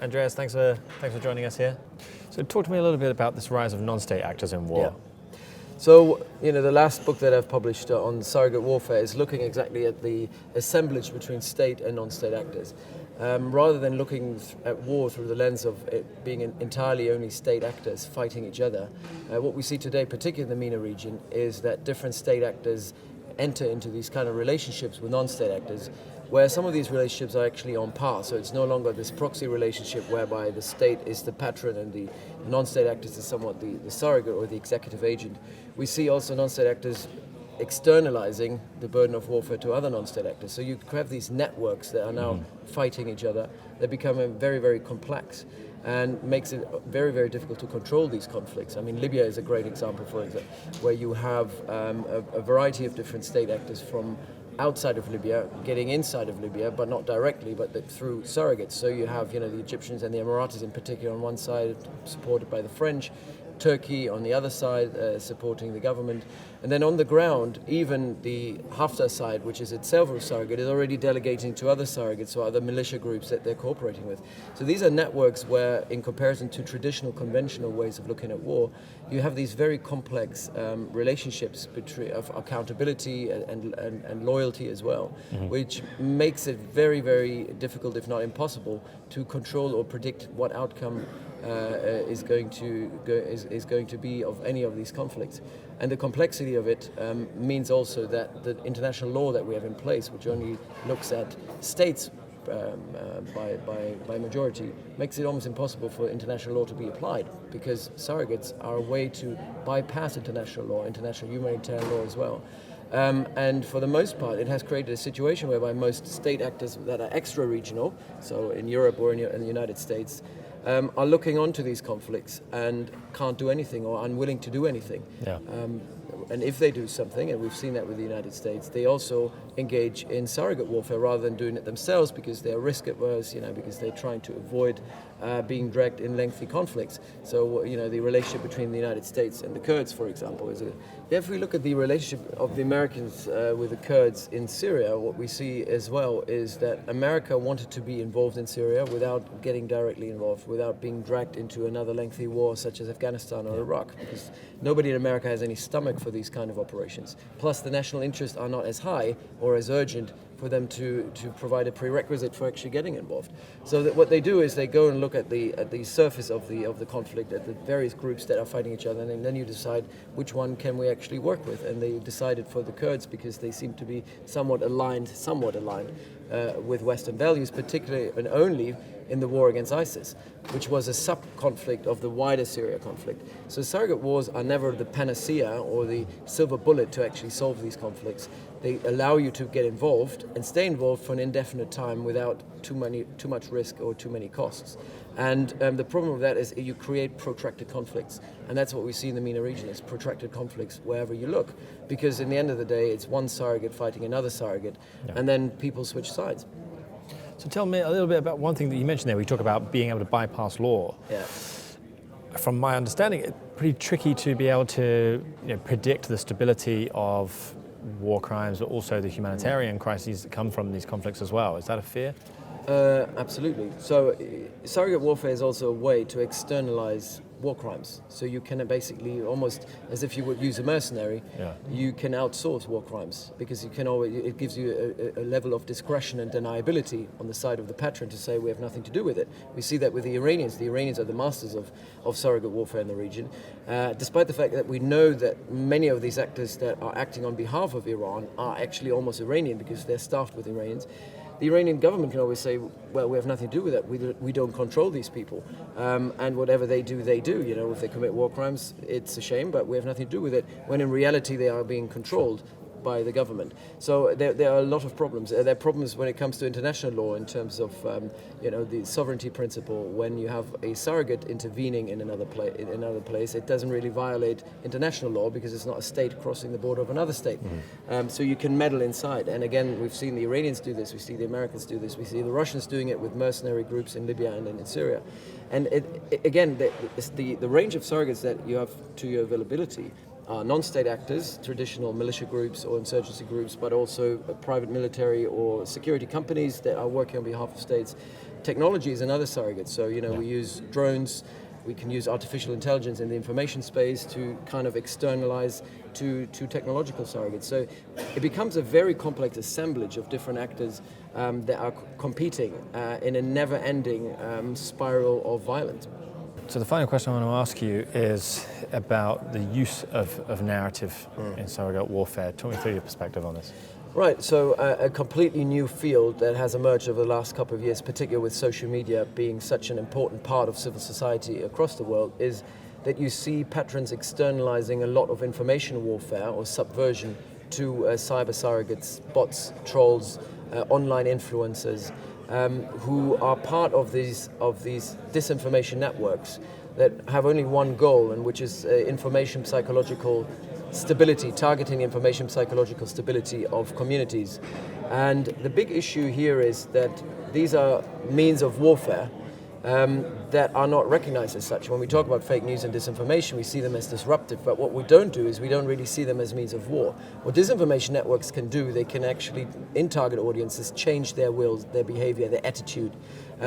Andreas, thanks for joining us here. So talk to me a little bit about this rise of non-state actors in war. Yeah. So, the last book that I've published on surrogate warfare is looking exactly at the assemblage between state and non-state actors. Rather than looking at war through the lens of it being entirely only state actors fighting each other, what we see today, particularly in the MENA region, is that different state actors enter into these kind of relationships with non-state actors, where some of these relationships are actually on par. So it's no longer this proxy relationship whereby the state is the patron and the non-state actors is somewhat the surrogate or the executive agent. We see also non-state actors externalizing the burden of warfare to other non-state actors. So you have these networks that are now fighting each other. They become very, very complex and makes it very, very difficult to control these conflicts. I mean, Libya is a great example, for example, where you have a variety of different state actors from outside of Libya getting inside of Libya, but not directly, but through surrogates. So you have, the Egyptians and the Emiratis in particular on one side, supported by the French, Turkey on the other side, supporting the government. And then on the ground, even the Haftar side, which is itself a surrogate, is already delegating to other surrogates or other militia groups that they're cooperating with. So these are networks where, in comparison to traditional, conventional ways of looking at war, you have these very complex relationships of accountability and loyalty as well, which makes it very, very difficult, if not impossible, to control or predict what outcome is going to be of any of these conflicts. And the complexity of it means also that the international law that we have in place, which only looks at states by majority, makes it almost impossible for international law to be applied, because surrogates are a way to bypass international law, international humanitarian law as well. And for the most part, it has created a situation whereby most state actors that are extra-regional, so in Europe or in the United States, are looking onto these conflicts and can't do anything or unwilling to do anything. Yeah. And if they do something, and we've seen that with the United States, they also engage in surrogate warfare rather than doing it themselves, because they're risk averse, because they're trying to avoid being dragged in lengthy conflicts. So, the relationship between the United States and the Kurds, for example, if we look at the relationship of the Americans with the Kurds in Syria, what we see as well is that America wanted to be involved in Syria without getting directly involved, without being dragged into another lengthy war such as Afghanistan or Iraq, because nobody in America has any stomach for these kind of operations. Plus, the national interests are not as high or as urgent for them to provide a prerequisite for actually getting involved. So that what they do is they go and look at the surface of the conflict, at the various groups that are fighting each other, and then you decide which one can we actually work with. And they decided for the Kurds because they seem to be somewhat aligned with Western values, particularly and only in the war against ISIS, which was a sub-conflict of the wider Syria conflict. So surrogate wars are never the panacea or the silver bullet to actually solve these conflicts. They allow you to get involved and stay involved for an indefinite time without too much risk or too many costs. And the problem with that is you create protracted conflicts. And that's what we see in the MENA region, is protracted conflicts wherever you look. Because in the end of the day, it's one surrogate fighting another surrogate, and then people switch sides. So tell me a little bit about one thing that you mentioned there. We talk about being able to bypass law. Yeah. From my understanding, it's pretty tricky to be able to predict the stability of war crimes, but also the humanitarian crises that come from these conflicts as well. Is that a fear? Absolutely. So surrogate warfare is also a way to externalize war crimes. So you can basically, almost as if you would use a mercenary, you can outsource war crimes, because it gives you a level of discretion and deniability on the side of the patron to say we have nothing to do with it. We see that with the Iranians. The Iranians are the masters of surrogate warfare in the region, despite the fact that we know that many of these actors that are acting on behalf of Iran are actually almost Iranian, because they're staffed with Iranians. The Iranian government can always say, well, we have nothing to do with that. We don't control these people. And whatever they do, they do. If they commit war crimes, it's a shame, but we have nothing to do with it, when in reality they are being controlled by the government. So there are a lot of problems. There are problems when it comes to international law in terms of the sovereignty principle. When you have a surrogate intervening in another place, it doesn't really violate international law, because it's not a state crossing the border of another state. So you can meddle inside. And again, we've seen the Iranians do this. We see the Americans do this. We see the Russians doing it with mercenary groups in Libya and in Syria. And the range of surrogates that you have to your availability are non-state actors, traditional militia groups or insurgency groups, but also private military or security companies that are working on behalf of states, Technology is another surrogate. So, we use drones, we can use artificial intelligence in the information space to kind of externalize to technological surrogates. So it becomes a very complex assemblage of different actors that are competing in a never-ending spiral of violence. So the final question I want to ask you is about the use of narrative in surrogate warfare. Talk me through your perspective on this. Right, so a completely new field that has emerged over the last couple of years, particularly with social media being such an important part of civil society across the world, is that you see patrons externalizing a lot of information warfare or subversion to cyber surrogates, bots, trolls, online influencers, who are part of these disinformation networks that have only one goal, and which is information psychological stability, targeting information psychological stability of communities. And the big issue here is that these are means of warfare that are not recognized as such. When we talk about fake news and disinformation, we see them as disruptive, but what we don't do is we don't really see them as means of war. What disinformation networks can do, they can actually, in target audiences, change their wills, their behavior, their attitude.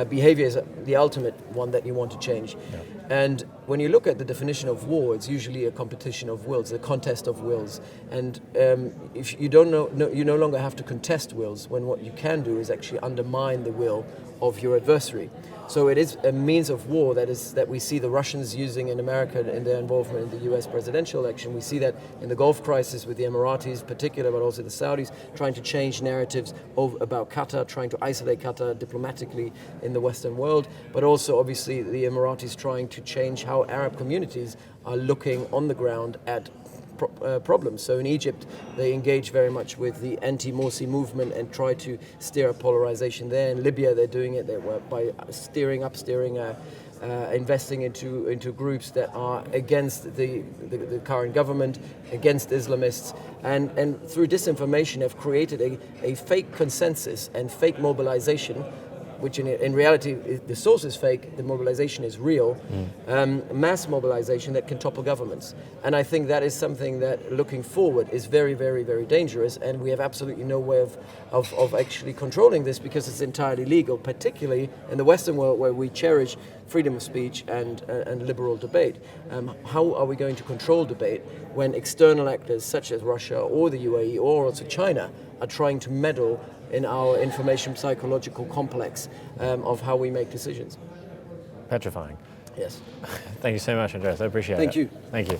Behavior is the ultimate one that you want to change. Yeah. And when you look at the definition of war, it's usually a competition of wills, a contest of wills. And if you don't know, you no longer have to contest wills, when what you can do is actually undermine the will of your adversary. So it is a means of war that we see the Russians using in America in their involvement in the US presidential election. We see that in the Gulf crisis with the Emiratis in particular, but also the Saudis, trying to change narratives about Qatar, trying to isolate Qatar diplomatically in the Western world, but also obviously the Emiratis trying to change how Arab communities are looking on the ground at problems. So in Egypt, they engage very much with the anti-Morsi movement and try to steer a polarization there. In Libya, they're doing it by investing into groups that are against the current government, against Islamists, and through disinformation have created a fake consensus and fake mobilization, which in reality, the source is fake, the mobilization is real, mass mobilization that can topple governments. And I think that is something that, looking forward, is very, very, very dangerous, and we have absolutely no way of actually controlling this, because it's entirely legal, particularly in the Western world where we cherish freedom of speech and liberal debate. How are we going to control debate when external actors such as Russia or the UAE or also China are trying to meddle in our information psychological complex of how we make decisions? Petrifying. Yes. Thank you so much, Andreas. I appreciate it. Thank you. Thank you.